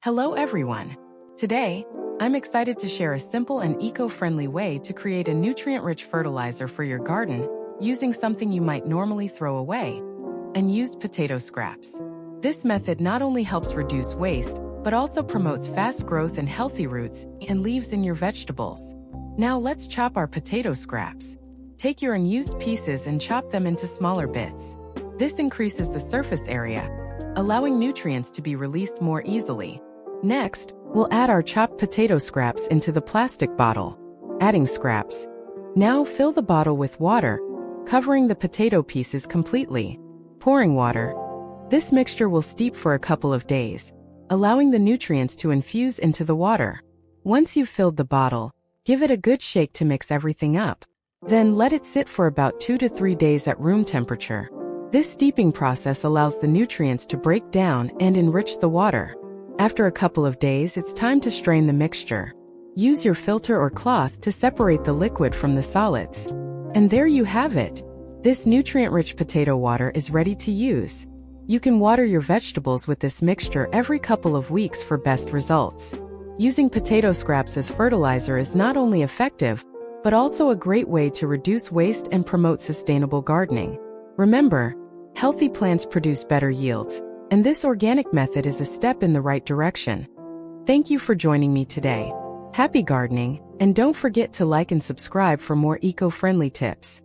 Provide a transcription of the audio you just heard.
Hello everyone! Today, I'm excited to share a simple and eco-friendly way to create a nutrient-rich fertilizer for your garden using something you might normally throw away, and used potato scraps. This method not only helps reduce waste, but also promotes fast growth and healthy roots and leaves in your vegetables. Now let's chop our potato scraps. Take your unused pieces and chop them into smaller bits. This increases the surface area, allowing nutrients to be released more easily. Next, we'll add our chopped potato scraps into the plastic bottle. Adding scraps. Now fill the bottle with water, covering the potato pieces completely. Pouring water. This mixture will steep for a couple of days, allowing the nutrients to infuse into the water. Once you've filled the bottle, give it a good shake to mix everything up. Then let it sit for about 2 to 3 days at room temperature. This steeping process allows the nutrients to break down and enrich the water. After a couple of days, it's time to strain the mixture. Use your filter or cloth to separate the liquid from the solids. And there you have it. This nutrient-rich potato water is ready to use. You can water your vegetables with this mixture every couple of weeks for best results. Using potato scraps as fertilizer is not only effective, but also a great way to reduce waste and promote sustainable gardening. Remember, healthy plants produce better yields, and this organic method is a step in the right direction. Thank you for joining me today. Happy gardening, and don't forget to like and subscribe for more eco-friendly tips.